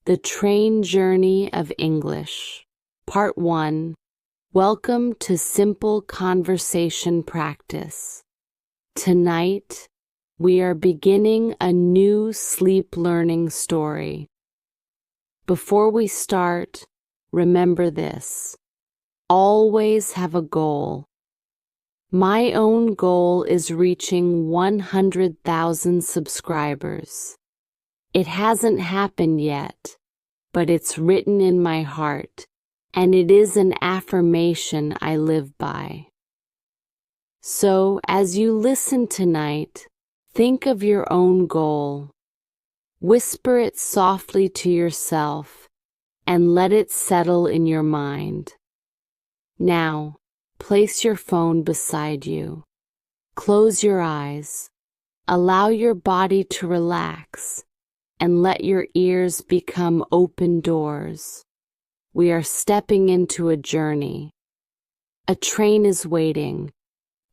The Train Journey of English. Part 1. Welcome to Simple Conversation Practice. Tonight, we are beginning a new sleep learning story. Before we start, remember this. Always have a goal. My own goal is reaching 100,000 subscribers. It hasn't happened yet, but it's written in my heart, and it is an affirmation I live by. So, as you listen tonight, think of your own goal. Whisper it softly to yourself, and let it settle in your mind. Now, place your phone beside you. Close your eyes. Allow your body to relax, and let your ears become open doors. We are stepping into a journey. A train is waiting,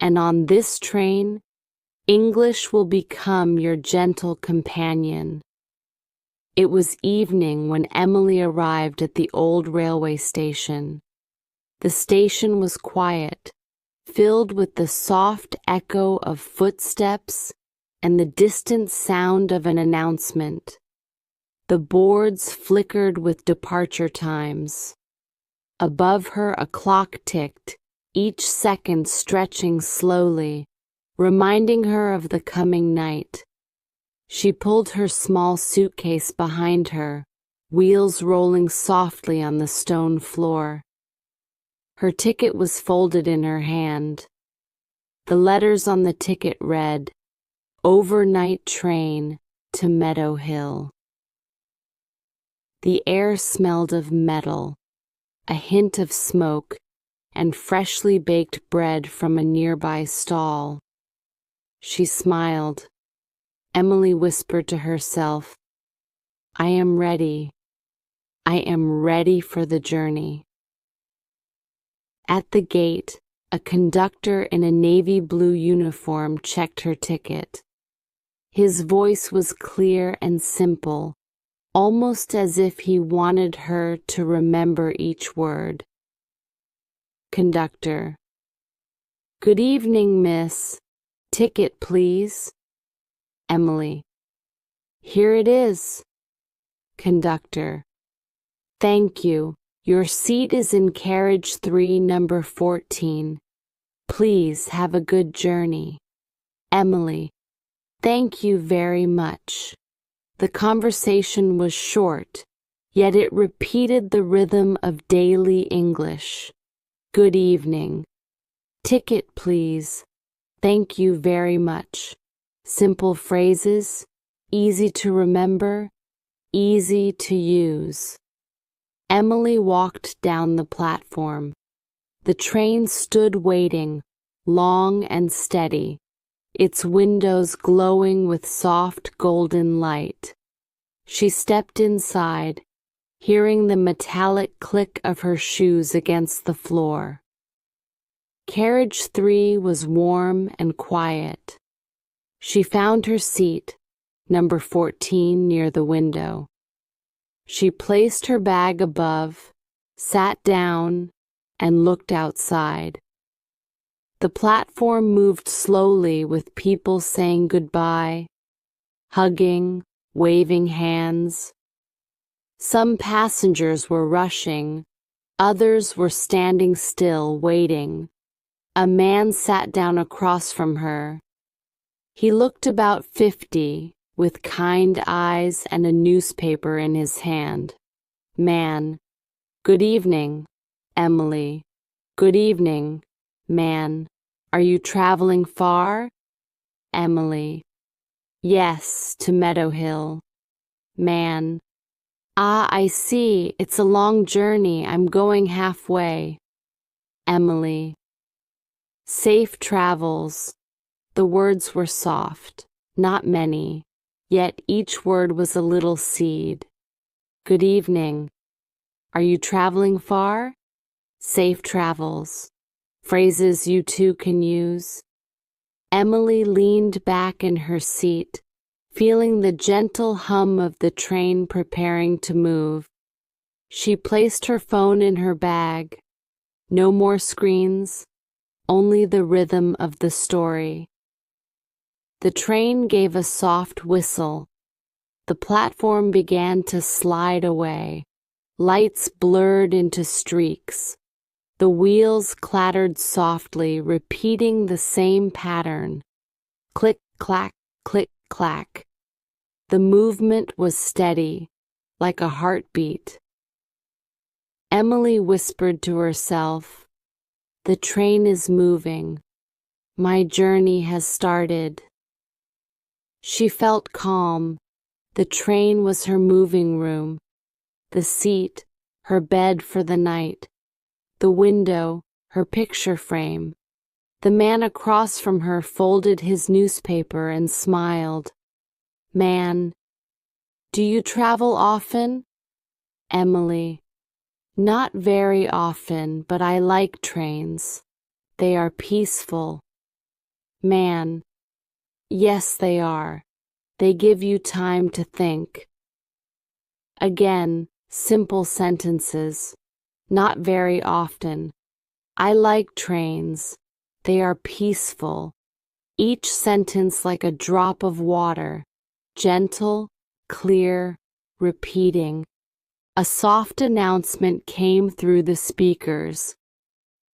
and on this train, English will become your gentle companion. It was evening when Emily arrived at the old railway station. The station was quiet, filled with the soft echo of footsteps and the distant sound of an announcement. The boards flickered with departure times. Above her a clock ticked, each second stretching slowly, reminding her of the coming night. She pulled her small suitcase behind her, wheels rolling softly on the stone floor. Her ticket was folded in her hand. The letters on the ticket read, "Overnight train to Meadow Hill." The air smelled of metal, a hint of smoke, and freshly baked bread from a nearby stall. She smiled. Emily whispered to herself, "I am ready. I am ready for the journey." At the gate, a conductor in a navy blue uniform checked her ticket. His voice was clear and simple, almost as if he wanted her to remember each word. Conductor: "Good evening, miss. Ticket, please." Emily: "Here it is." Conductor: "Thank you. Your seat is in carriage 3, number 14. Please have a good journey." Emily: "Thank you very much." The conversation was short, yet it repeated the rhythm of daily English. "Good evening. Ticket, please. Thank you very much." Simple phrases, easy to remember, easy to use. Emily walked down the platform. The train stood waiting, long and steady, its windows glowing with soft golden light. She stepped inside, hearing the metallic click of her shoes against the floor. Carriage 3 was warm and quiet. She found her seat, number 14, near the window. She placed her bag above, sat down, and looked outside. The platform moved slowly with people saying goodbye, hugging, waving hands. Some passengers were rushing, others were standing still, waiting. A man sat down across from her. He looked about 50, with kind eyes and a newspaper in his hand. Man: "Good evening." Emily: "Good evening." Man: "Are you traveling far?" Emily: "Yes, to Meadow Hill." Man: "Ah, I see. It's a long journey. I'm going halfway." Emily: "Safe travels." The words were soft, not many, yet each word was a little seed. "Good evening. Are you traveling far?" Safe travels. Phrases you too can use. Emily leaned back in her seat, feeling the gentle hum of the train preparing to move. She placed her phone in her bag. No more screens, only the rhythm of the story. The train gave a soft whistle. The platform began to slide away. Lights blurred into streaks. The wheels clattered softly, repeating the same pattern. Click, clack, click, clack. The movement was steady, like a heartbeat. Emily whispered to herself, "The train is moving. My journey has started." She felt calm. The train was her moving room. The seat, her bed for the night. The window, her picture frame. The man across from her folded his newspaper and smiled. "Man, do you travel often?" Emily, "Not very often, but I like trains. They are peaceful." Man, "Yes, they are. They give you time to think." Again, simple sentences. Not very often. I like trains. They are peaceful. Each sentence like a drop of water. Gentle, clear, repeating. A soft announcement came through the speakers.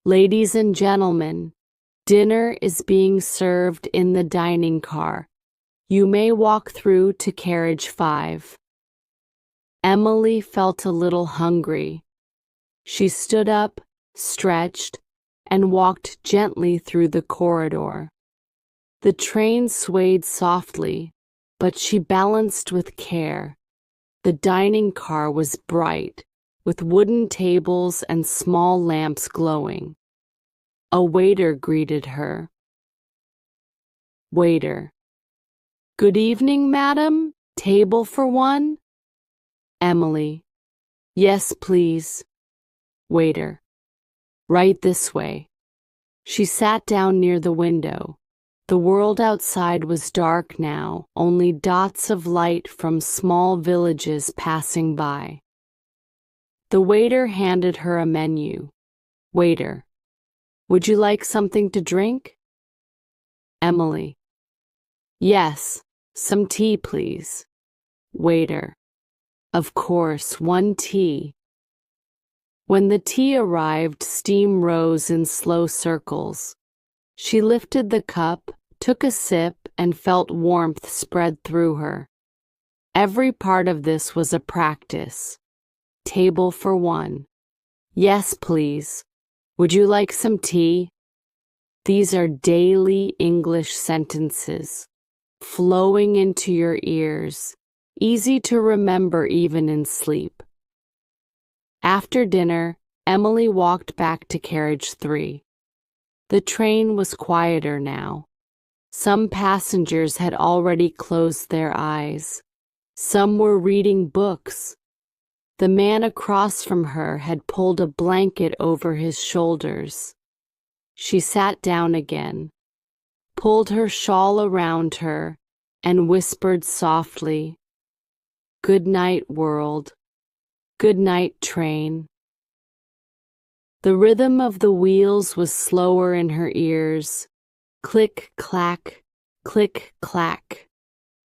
"Ladies and gentlemen, dinner is being served in the dining car. You may walk through to carriage 5. Emily felt a little hungry. She stood up, stretched, and walked gently through the corridor. The train swayed softly, but she balanced with care. The dining car was bright, with wooden tables and small lamps glowing. A waiter greeted her. Waiter. "Good evening, madam. Table for one?" Emily. "Yes, please." Waiter. "Right this way." She sat down near the window. The world outside was dark now, only dots of light from small villages passing by. The waiter handed her a menu. Waiter. "Would you like something to drink?" Emily. "Yes, some tea, please." Waiter. "Of course, one tea." When the tea arrived, steam rose in slow circles. She lifted the cup, took a sip, and felt warmth spread through her. Every part of this was a practice. Table for one. "Yes, please. Would you like some tea?" These are daily English sentences, flowing into your ears, easy to remember even in sleep. After dinner, Emily walked back to carriage 3. The train was quieter now. Some passengers had already closed their eyes. Some were reading books. The man across from her had pulled a blanket over his shoulders. She sat down again, pulled her shawl around her, and whispered softly, "Good night, world. Good night, train." The rhythm of the wheels was slower in her ears. Click, clack, click, clack.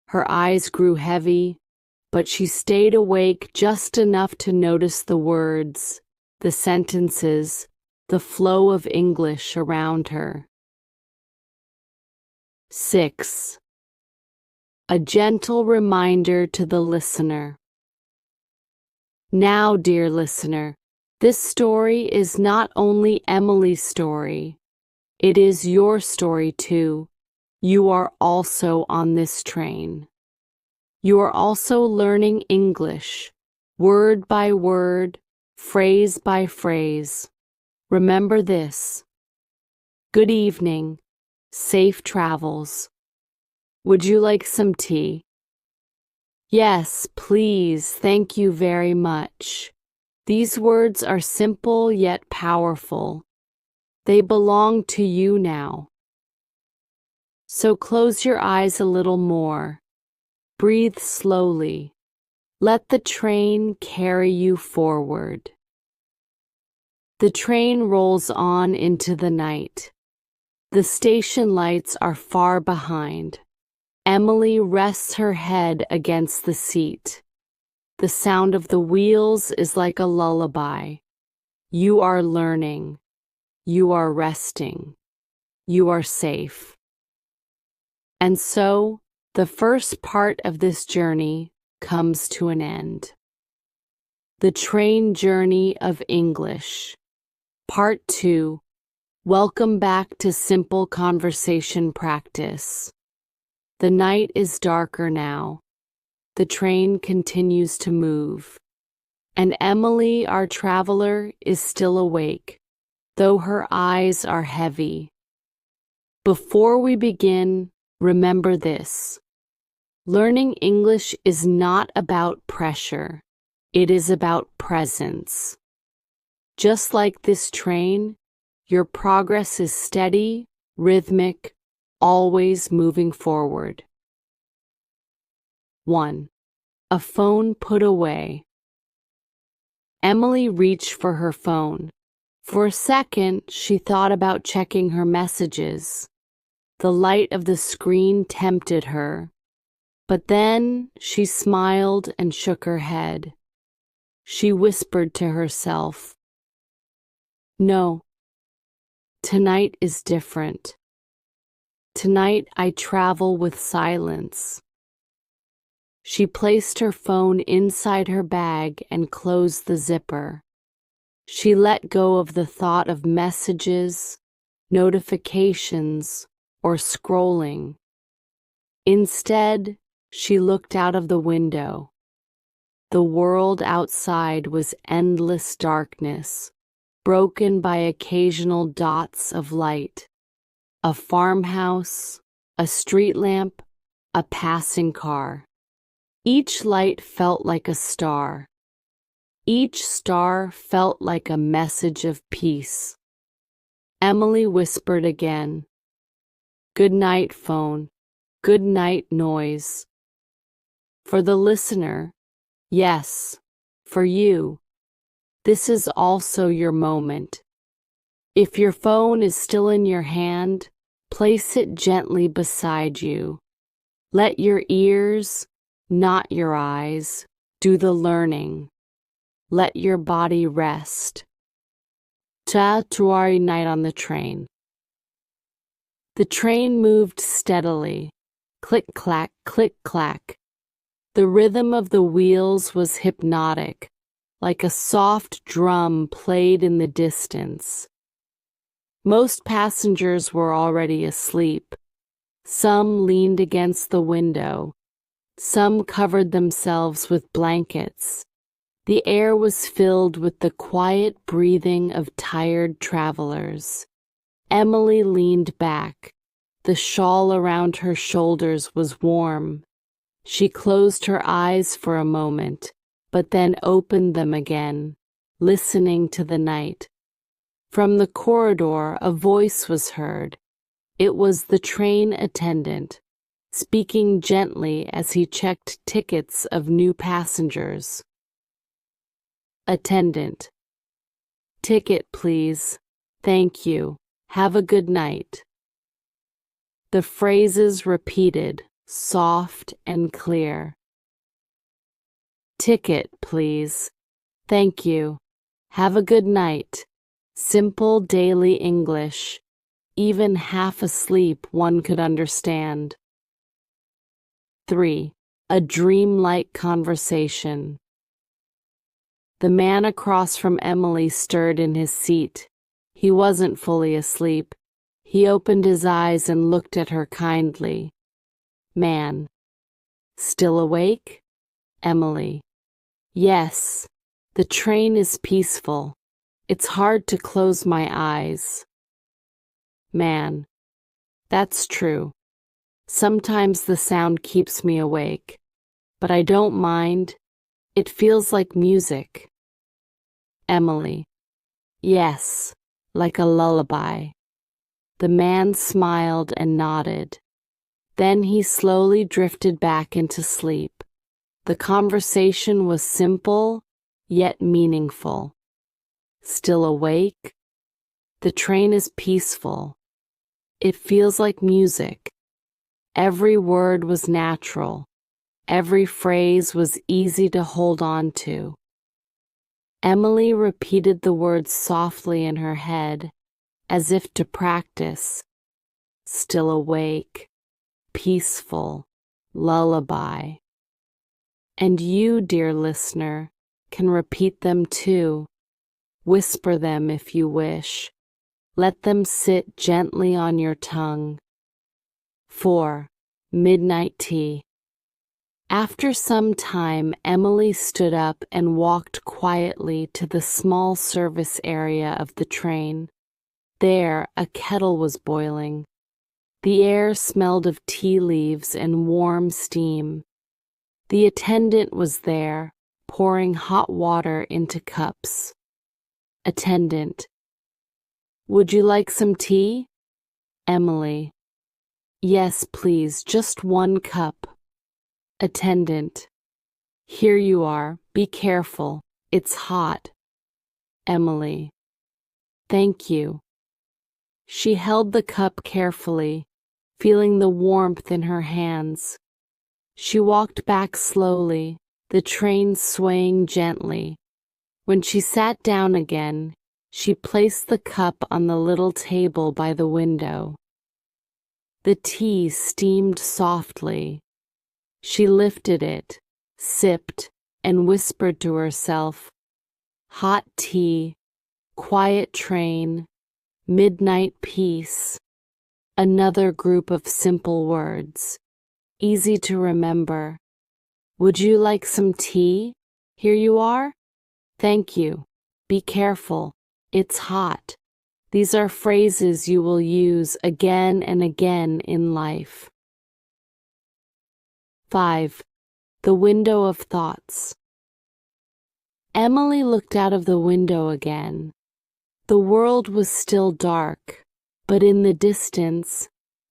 Her eyes grew heavy, but she stayed awake just enough to notice the words, the sentences, the flow of English around her. 6. A gentle reminder to the listener. Now, dear listener, this story is not only Emily's story. It is your story too. You are also on this train. You are also learning English, word by word, phrase by phrase. Remember this. Good evening. Safe travels. Would you like some tea? Yes, please. Thank you very much. These words are simple yet powerful. They belong to you now. So close your eyes a little more. Breathe slowly. Let the train carry you forward. The train rolls on into the night. The station lights are far behind. Emily rests her head against the seat. The sound of the wheels is like a lullaby. You are learning. You are resting. You are safe. And so, the first part of this journey comes to an end. The Train Journey of English. Part 2. Welcome back to Simple Conversation Practice. The night is darker now. The train continues to move. And Emily, our traveler, is still awake, though her eyes are heavy. Before we begin, remember this. Learning English is not about pressure. It is about presence. Just like this train, your progress is steady, rhythmic, always moving forward. 1. A phone put away. Emily reached for her phone. For a second, she thought about checking her messages. The light of the screen tempted her. But then she smiled and shook her head. She whispered to herself, "No, tonight is different. Tonight I travel with silence." She placed her phone inside her bag and closed the zipper. She let go of the thought of messages, notifications, or scrolling. Instead, she looked out of the window. The world outside was endless darkness, broken by occasional dots of light. A farmhouse, a street lamp, a passing car. Each light felt like a star. Each star felt like a message of peace. Emily whispered again, "Good night, phone. Good night, noise." For the listener, yes, for you, this is also your moment. If your phone is still in your hand, place it gently beside you. Let your ears, not your eyes, do the learning. Let your body rest. Tuari night on the train. The train moved steadily. Click-clack, click-clack. The rhythm of the wheels was hypnotic, like a soft drum played in the distance. Most passengers were already asleep. Some leaned against the window. Some covered themselves with blankets. The air was filled with the quiet breathing of tired travelers. Emily leaned back. The shawl around her shoulders was warm. She closed her eyes for a moment, but then opened them again, listening to the night. From the corridor, a voice was heard. It was the train attendant, speaking gently as he checked tickets of new passengers. Attendant. Ticket, please. Thank you. Have a good night. The phrases repeated, soft and clear. Ticket, please. Thank you. Have a good night. Simple daily English. Even half asleep one could understand. 3. A dreamlike conversation. The man across from Emily stirred in his seat. He wasn't fully asleep. He opened his eyes and looked at her kindly. Man. Still awake? Emily. Yes. The train is peaceful. It's hard to close my eyes. Man. That's true. Sometimes the sound keeps me awake, but I don't mind. It feels like music. Emily. Yes, like a lullaby. The man smiled and nodded. Then he slowly drifted back into sleep. The conversation was simple, yet meaningful. Still awake? The train is peaceful. It feels like music. Every word was natural. Every phrase was easy to hold on to. Emily repeated the words softly in her head, as if to practice. Still awake, peaceful, lullaby. And you, dear listener, can repeat them too. Whisper them if you wish. Let them sit gently on your tongue. 4. Midnight tea. After some time, Emily stood up and walked quietly to the small service area of the train. There, a kettle was boiling. The air smelled of tea leaves and warm steam. The attendant was there, pouring hot water into cups. Attendant: Would you like some tea? Emily: Yes, please, just 1 cup. Attendant: Here you are, be careful, it's hot. Emily: Thank you. She held the cup carefully, feeling the warmth in her hands. She walked back slowly, the train swaying gently. When she sat down again, she placed the cup on the little table by the window. The tea steamed softly. She lifted it, sipped, and whispered to herself, hot tea, quiet train, midnight peace. Another group of simple words, easy to remember. Would you like some tea? Here you are. Thank you. Be careful. It's hot. These are phrases you will use again and again in life. 5. The window of thoughts. Emily looked out of the window again. The world was still dark, but in the distance,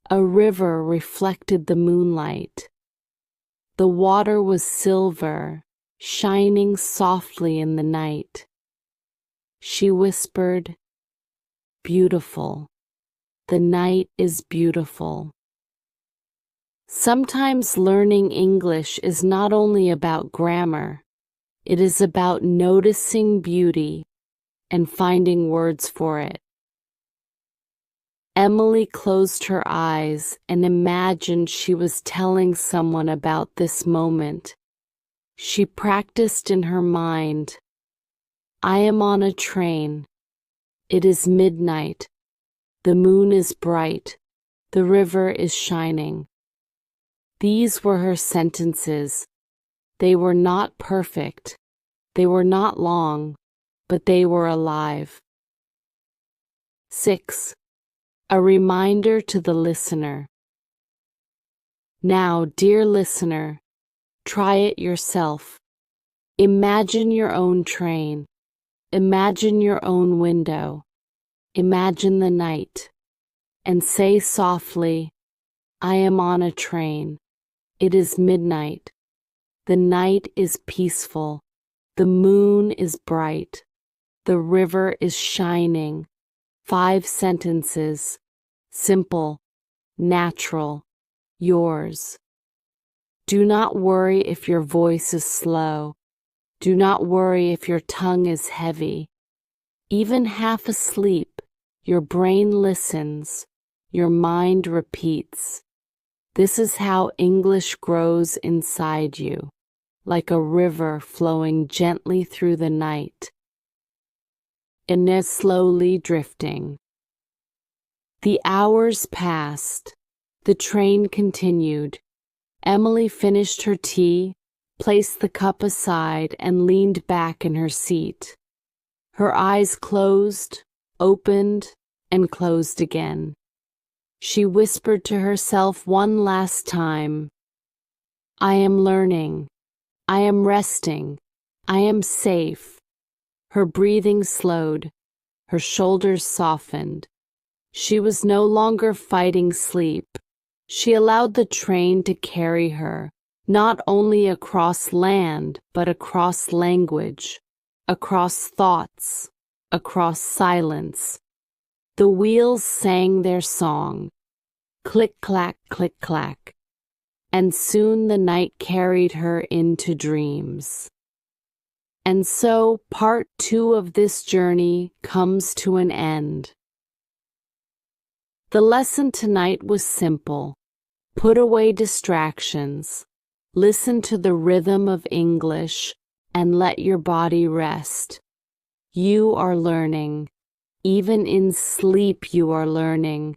a river reflected the moonlight. The water was silver, shining softly in the night. She whispered, Beautiful. The night is beautiful. Sometimes learning English is not only about grammar, it is about noticing beauty and finding words for it. Emily closed her eyes and imagined she was telling someone about this moment. She practiced in her mind. I am on a train. It is midnight. The moon is bright. The river is shining. These were her sentences. They were not perfect. They were not long, but they were alive. 6. A reminder to the listener. Now, dear listener, try it yourself. Imagine your own train. Imagine your own window. Imagine the night. And say softly, I am on a train. It is midnight. The night is peaceful. The moon is bright. The river is shining. 5 sentences. Simple, natural, yours. Do not worry if your voice is slow. Do not worry if your tongue is heavy. Even half asleep, your brain listens, your mind repeats. This is how English grows inside you, like a river flowing gently through the night. Inez slowly drifting. The hours passed. The train continued. Emily finished her tea, placed the cup aside, and leaned back in her seat. Her eyes closed, opened, and closed again. She whispered to herself one last time, I am learning. I am resting. I am safe. Her breathing slowed. Her shoulders softened. She was no longer fighting sleep. She allowed the train to carry her, not only across land, but across language, across thoughts, across silence. The wheels sang their song, click-clack, click-clack, and soon the night carried her into dreams. And so part 2 of this journey comes to an end. The lesson tonight was simple. Put away distractions, listen to the rhythm of English, and let your body rest. You are learning. Even in sleep you are learning.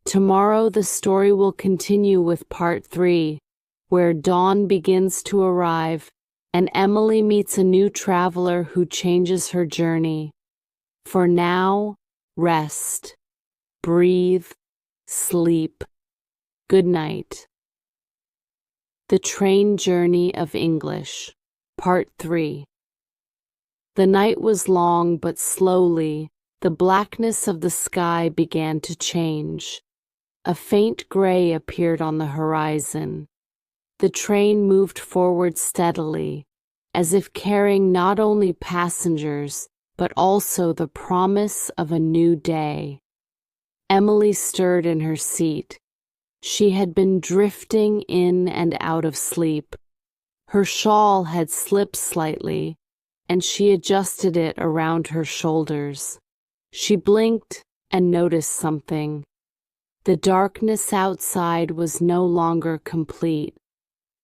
Tomorrow the story will continue with part 3, where dawn begins to arrive, and Emily meets a new traveler who changes her journey. For now, rest. Breathe, sleep. Good night. The Train Journey of English, Part 3. The night was long, but slowly, the blackness of the sky began to change. A faint gray appeared on the horizon. The train moved forward steadily, as if carrying not only passengers, but also the promise of a new day. Emily stirred in her seat. She had been drifting in and out of sleep. Her shawl had slipped slightly, and she adjusted it around her shoulders. She blinked and noticed something. The darkness outside was no longer complete.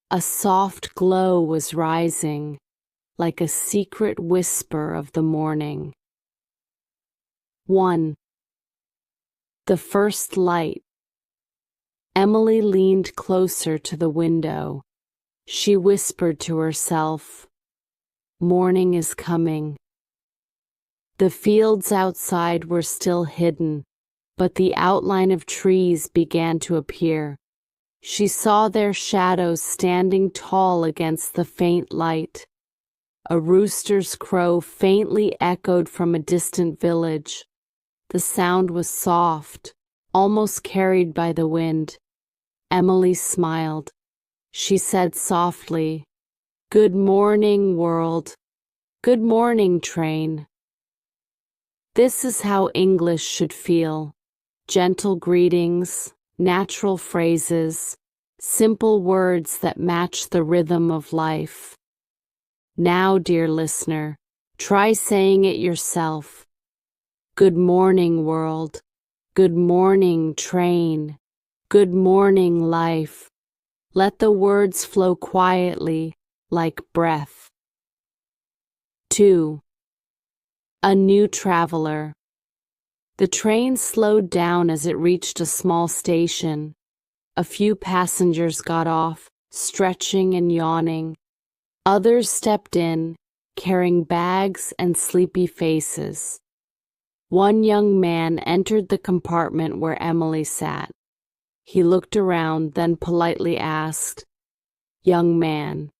A soft glow was rising, like a secret whisper of the morning. 1. The first light. Emily leaned closer to the window. She whispered to herself, "Morning is coming." The fields outside were still hidden, but the outline of trees began to appear. She saw their shadows standing tall against the faint light. A rooster's crow faintly echoed from a distant village. The sound was soft, almost carried by the wind. Emily smiled. She said softly, "Good morning, world. Good morning, train." This is how English should feel. Gentle greetings, natural phrases, simple words that match the rhythm of life. Now, dear listener, try saying it yourself. Good morning, world. Good morning, train. Good morning, life. Let the words flow quietly, like breath. 2. A new traveler. The train slowed down as it reached a small station. A few passengers got off, stretching and yawning. Others stepped in, carrying bags and sleepy faces. One young man entered the compartment where Emily sat. He looked around, then politely asked, "Young man,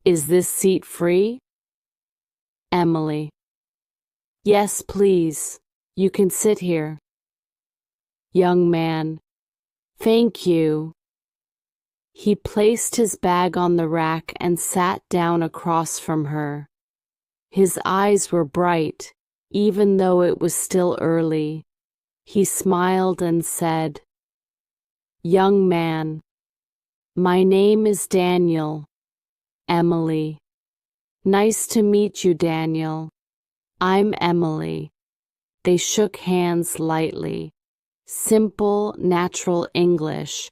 is this seat free?" Emily: "Yes, please. You can sit here." Young man: "Thank you." He placed his bag on the rack and sat down across from her. His eyes were bright, even though it was still early. He smiled and said, "Young man, my name is Daniel." Emily: "Nice to meet you, Daniel." "I'm Emily." They shook hands lightly. Simple, natural English.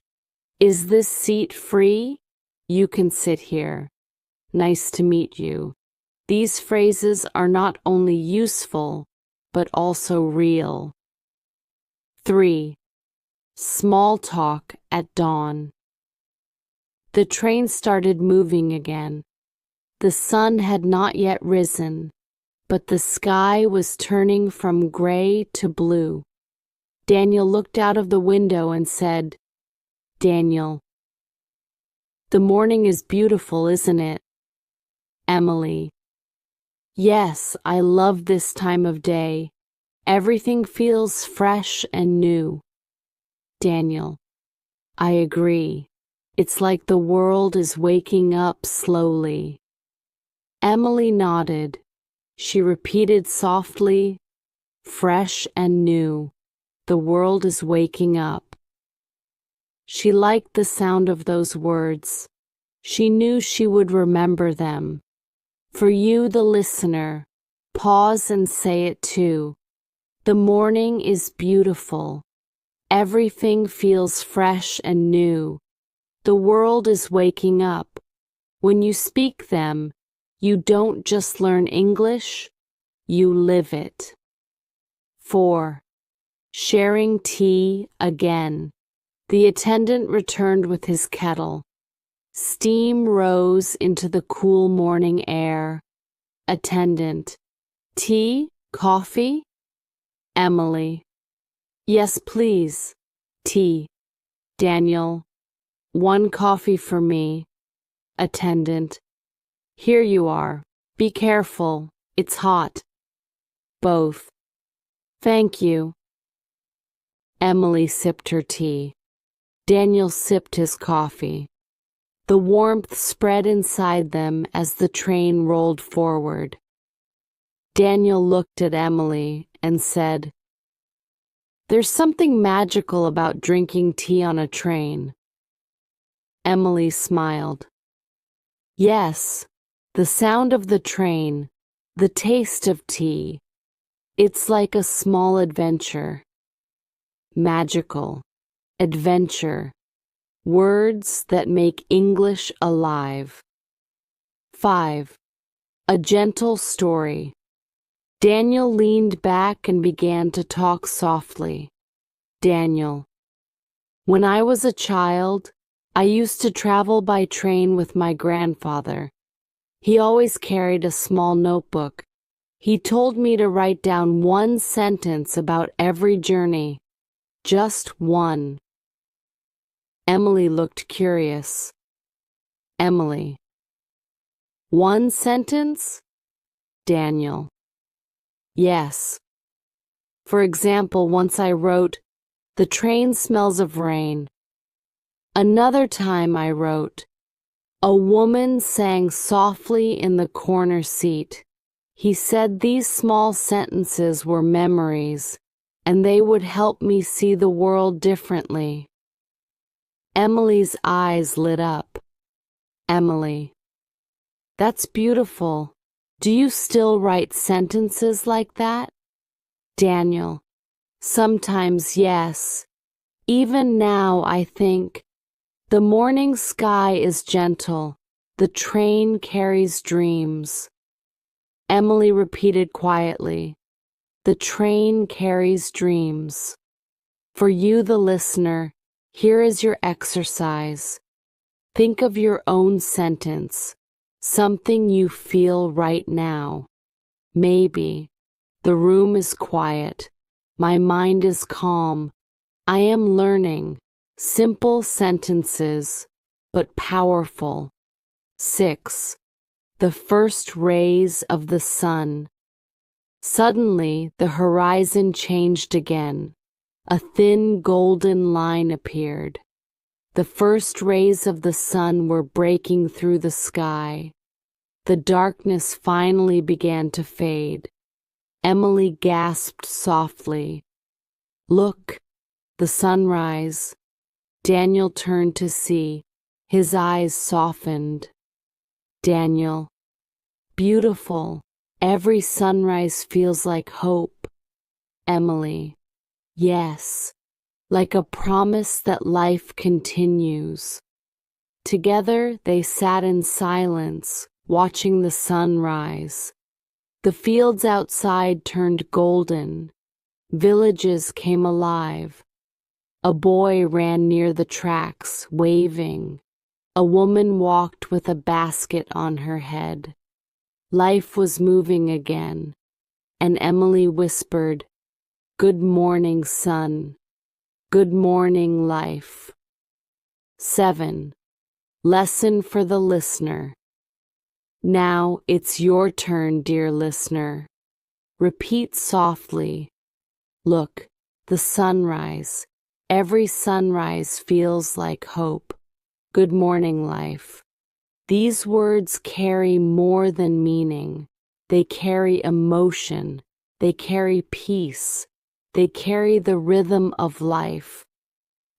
"Is this seat free?" "You can sit here." "Nice to meet you." These phrases are not only useful, but also real. 3. Small talk at dawn. The train started moving again. The sun had not yet risen, but the sky was turning from gray to blue. Daniel looked out of the window and said, "Daniel, the morning is beautiful, isn't it?" Emily: "Yes, I love this time of day. Everything feels fresh and new." Daniel: I agree. It's like the world is waking up slowly. Emily nodded. She repeated softly, fresh and new. The world is waking up. She liked the sound of those words. She knew she would remember them. For you, the listener, pause and say it too. The morning is beautiful. Everything feels fresh and new. The world is waking up. When you speak them, you don't just learn English, you live it. 4. Sharing tea again. The attendant returned with his kettle. Steam rose into the cool morning air. Attendant. Tea? Coffee? Emily. Yes, please. Tea. Daniel. 1 coffee for me. Attendant. Here you are. Be careful. It's hot. Both. Thank you. Emily sipped her tea. Daniel sipped his coffee. The warmth spread inside them as the train rolled forward. Daniel looked at Emily and said, "There's something magical about drinking tea on a train." Emily smiled. Yes, the sound of the train, the taste of tea. It's like a small adventure. Magical. Adventure. Words that make English alive. 5. A gentle story. Daniel leaned back and began to talk softly. Daniel. When I was a child, I used to travel by train with my grandfather. He always carried a small notebook. He told me to write down 1 sentence about every journey. Just 1. Emily looked curious. Emily. 1 sentence? Daniel. Yes. For example, once I wrote, "The train smells of rain." Another time I wrote, "A woman sang softly in the corner seat." He said these small sentences were memories, and they would help me see the world differently. Emily's eyes lit up. Emily. That's beautiful. Do you still write sentences like that? Daniel. Sometimes, yes. Even now, I think. The morning sky is gentle. The train carries dreams. Emily repeated quietly. The train carries dreams. For you, the listener, here is your exercise. Think of your own sentence, something you feel right now. Maybe, the room is quiet. My mind is calm. I am learning. Simple sentences, but powerful. 6. The first rays of the sun. Suddenly, the horizon changed again. A thin golden line appeared. The first rays of the sun were breaking through the sky. The darkness finally began to fade. Emily gasped softly. Look, the sunrise. Daniel turned to see. His eyes softened. Daniel. Beautiful. Every sunrise feels like hope. Emily. Yes. Like a promise that life continues. Together they sat in silence, watching the sun rise. The fields outside turned golden. Villages came alive. A boy ran near the tracks, waving. A woman walked with a basket on her head. Life was moving again, and Emily whispered, "Good morning, sun. Good morning, life." 7. Lesson for the listener. Now it's your turn, dear listener. Repeat softly. Look, the sunrise. Every sunrise feels like hope. Good morning, life. These words carry more than meaning. They carry emotion. They carry peace. They carry the rhythm of life.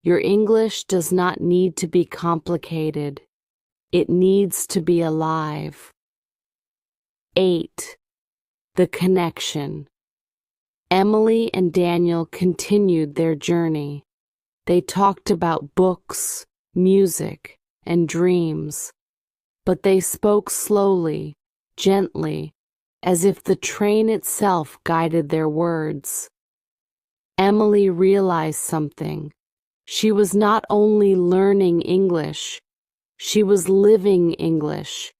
Your English does not need to be complicated. It needs to be alive. 8. The connection. Emily and Daniel continued their journey. They talked about books, music, and dreams, but they spoke slowly, gently, as if the train itself guided their words. Emily realized something. She was not only learning English, she was living English.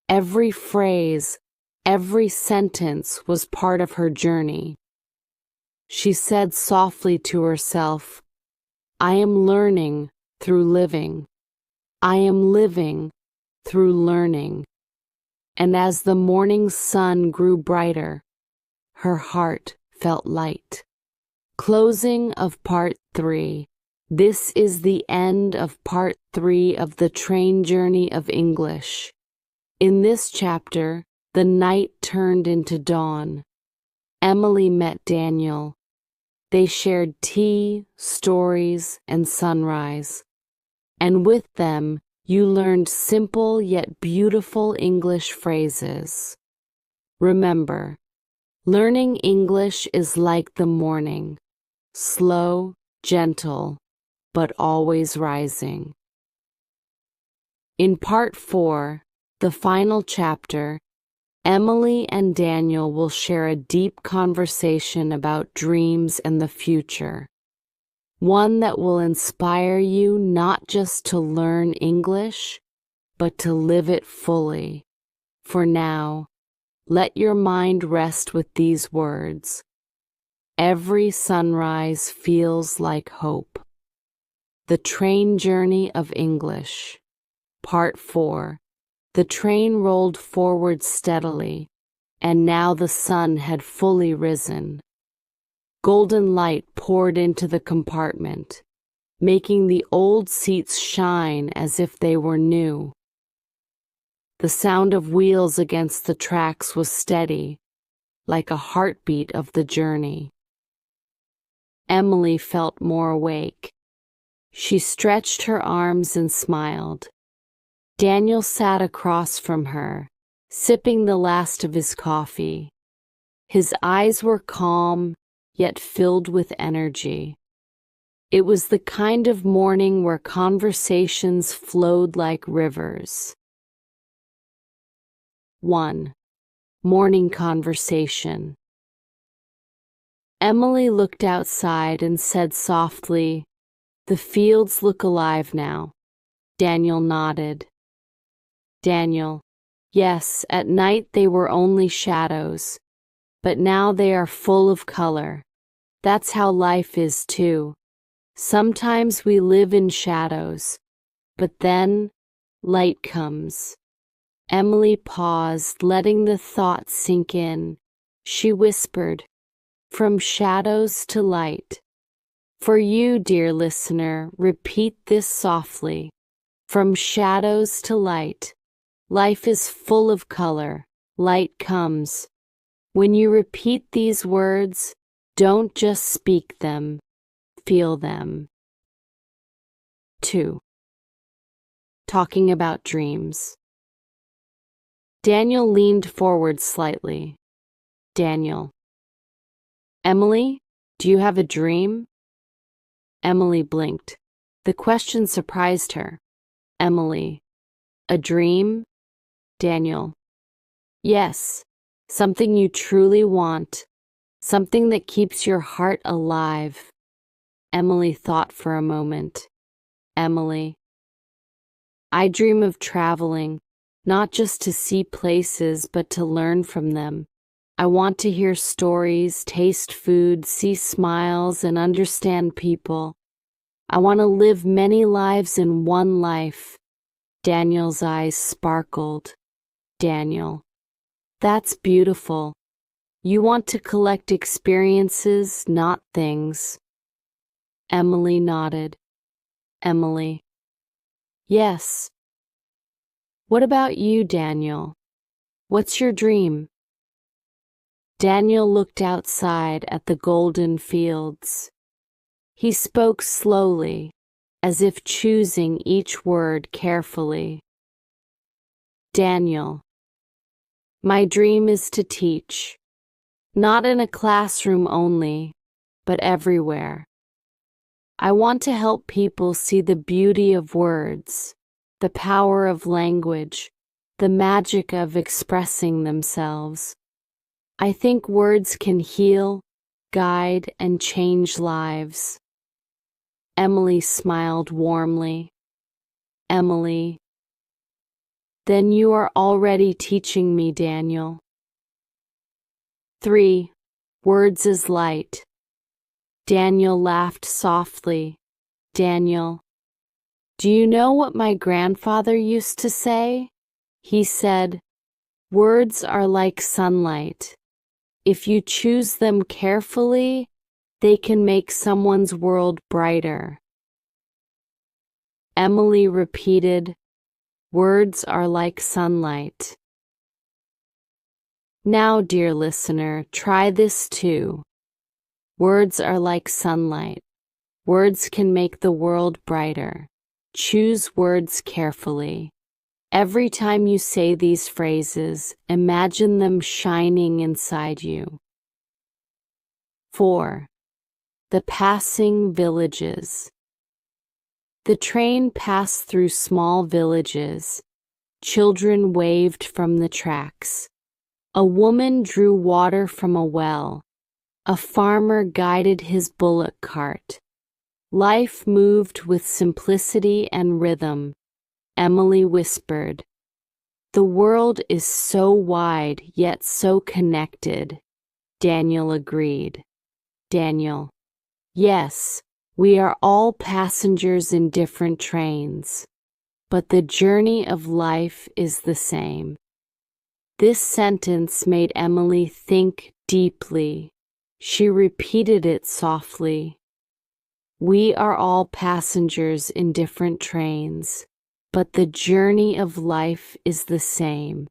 Every phrase, every sentence was part of her journey. She said softly to herself, "I am learning through living. I am living through learning." And as the morning sun grew brighter, her heart felt light. Closing of Part 3. This is the end of Part 3 of the train journey of English. In this chapter, the night turned into dawn. Emily met Daniel. They shared tea, stories, and sunrise. And with them, you learned simple yet beautiful English phrases. Remember, learning English is like the morning, slow, gentle, but always rising. In Part 4, the final chapter, Emily and Daniel will share a deep conversation about dreams and the future. One that will inspire you not just to learn English, but to live it fully. For now, let your mind rest with these words. Every sunrise feels like hope. The train journey of English. Part 4. The train rolled forward steadily, and now the sun had fully risen. Golden light poured into the compartment, making the old seats shine as if they were new. The sound of wheels against the tracks was steady, like a heartbeat of the journey. Emily felt more awake. She stretched her arms and smiled. Daniel sat across from her, sipping the last of his coffee. His eyes were calm, yet filled with energy. It was the kind of morning where conversations flowed like rivers. 1. Morning conversation. Emily looked outside and said softly, "The fields look alive now." Daniel nodded. Daniel, "Yes, at night they were only shadows, but now they are full of color. That's how life is too. Sometimes we live in shadows, but then light comes." Emily paused, letting the thought sink in. She whispered, "From shadows to light." For you, dear listener, repeat this softly. From shadows to light. Life is full of color. Light comes. When you repeat these words, don't just speak them, feel them. 2. Talking about dreams. Daniel leaned forward slightly. Daniel, "Emily, do you have a dream?" Emily blinked. The question surprised her. Emily, "A dream?" Daniel, "Yes, something you truly want, something that keeps your heart alive." Emily thought for a moment. Emily, "I dream of traveling, not just to see places, but to learn from them. I want to hear stories, taste food, see smiles, and understand people. I want to live many lives in one life." Daniel's eyes sparkled. Daniel, "That's beautiful. You want to collect experiences, not things." Emily nodded. Emily. Yes. What about you, Daniel? What's your dream? Daniel looked outside at the golden fields. He spoke slowly, as if choosing each word carefully. Daniel. My dream is to teach, not in a classroom only, but everywhere. I want to help people see the beauty of words, the power of language, the magic of expressing themselves. I think words can heal, guide, and change lives. Emily smiled warmly. Emily. Then you are already teaching me, Daniel. 3. Words as light. Daniel laughed softly. Daniel. Do you know what my grandfather used to say? He said, words are like sunlight. If you choose them carefully, they can make someone's world brighter. Emily repeated, words are like sunlight. Now, dear listener, try this too. Words are like sunlight. Words can make the world brighter. Choose words carefully. Every time you say these phrases, imagine them shining inside you. 4. The passing villages. The train passed through small villages. Children waved from the tracks. A woman drew water from a well. A farmer guided his bullock cart. Life moved with simplicity and rhythm. Emily whispered, the world is so wide yet so connected. Daniel agreed. Daniel. Yes, we are all passengers in different trains, but the journey of life is the same. This sentence made Emily think deeply. She repeated it softly. We are all passengers in different trains, but the journey of life is the same.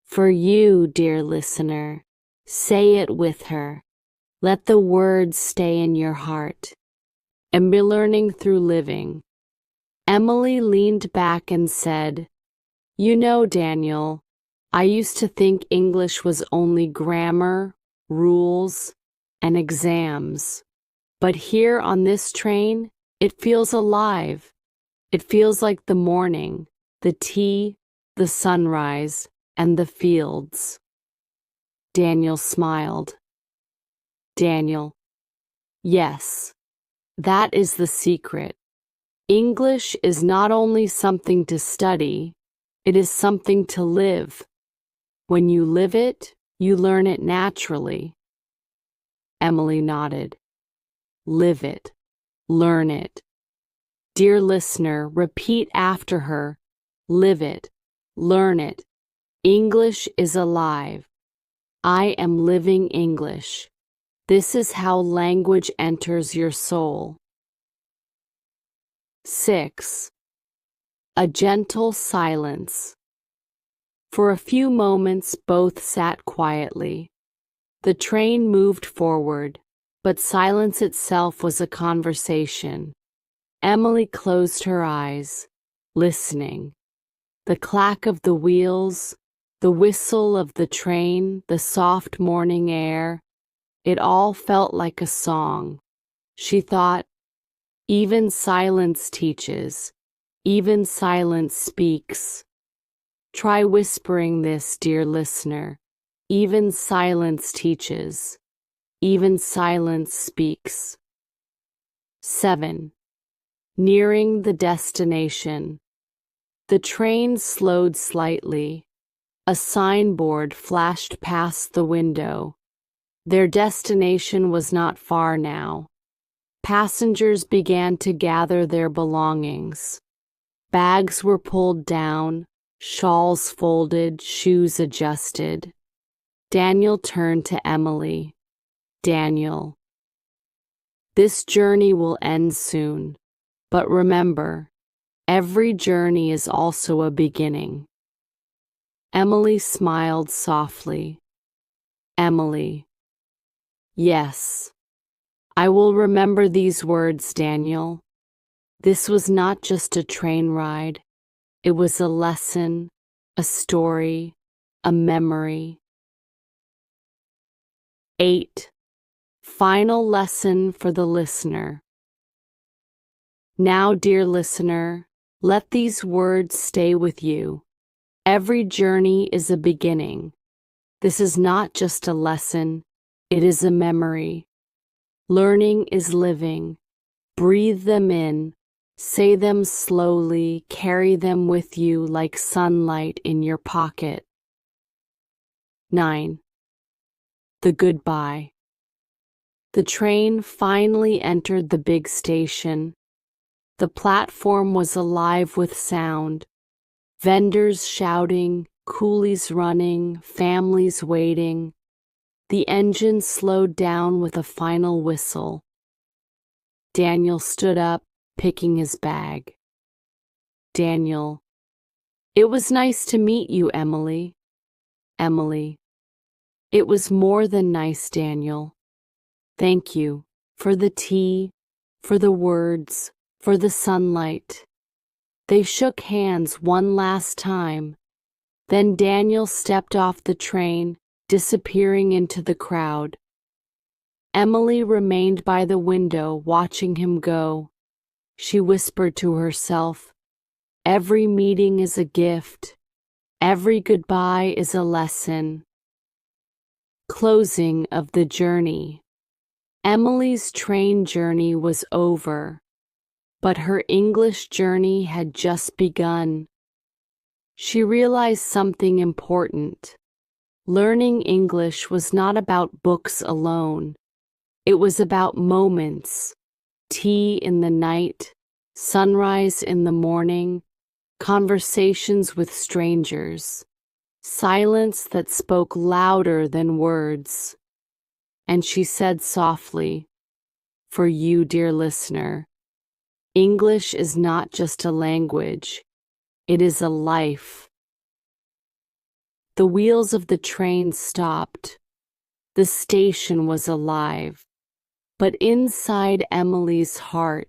For you, dear listener, say it with her. Let the words stay in your heart. And be learning through living. Emily leaned back and said, you know, Daniel, I used to think English was only grammar, rules, and exams. But here on this train, it feels alive. It feels like the morning, the tea, the sunrise, and the fields. Daniel smiled. Daniel. Yes, that is the secret. English is not only something to study, it is something to live. When you live it, you learn it naturally. Emily nodded. Live it. Learn it. Dear listener, repeat after her. Live it. Learn it. English is alive. I am living English. This is how language enters your soul. 6. A gentle silence. For a few moments both sat quietly. The train moved forward, but silence itself was a conversation. Emily closed her eyes, listening. The clack of the wheels, the whistle of the train, the soft morning air, it all felt like a song. She thought, even silence teaches, even silence speaks. Try whispering this, dear listener. Even silence teaches, even silence speaks. 7. Nearing the destination. The train slowed slightly. A signboard flashed past the window. Their destination was not far now. Passengers began to gather their belongings. Bags were pulled down, shawls folded, shoes adjusted. Daniel turned to Emily. Daniel. This journey will end soon, but remember, every journey is also a beginning. Emily smiled softly. Emily. Yes. I will remember these words, Daniel. This was not just a train ride. It was a lesson, a story, a memory. 8. Final lesson for the listener. Now, dear listener, let these words stay with you. Every journey is a beginning. This is not just a lesson, it is a memory. Learning is living. Breathe them in, say them slowly, carry them with you like sunlight in your pocket. 9. The goodbye. The train finally entered the big station. The platform was alive with sound. Vendors shouting, coolies running, families waiting. The engine slowed down with a final whistle. Daniel stood up, picking his bag. Daniel. It was nice to meet you, Emily. Emily. It was more than nice, Daniel. Thank you for the tea, for the words, for the sunlight. They shook hands one last time. Then Daniel stepped off the train, disappearing into the crowd. Emily remained by the window, watching him go. She whispered to herself, "Every meeting is a gift. Every goodbye is a lesson." Closing of the journey. Emily's train journey was over, but her English journey had just begun. She realized something important. Learning English was not about books alone. It was about moments, tea in the night, sunrise in the morning, conversations with strangers, silence that spoke louder than words. And she said softly, "For you, dear listener, English is not just a language, it is a life." The wheels of the train stopped. The station was alive. But inside Emily's heart,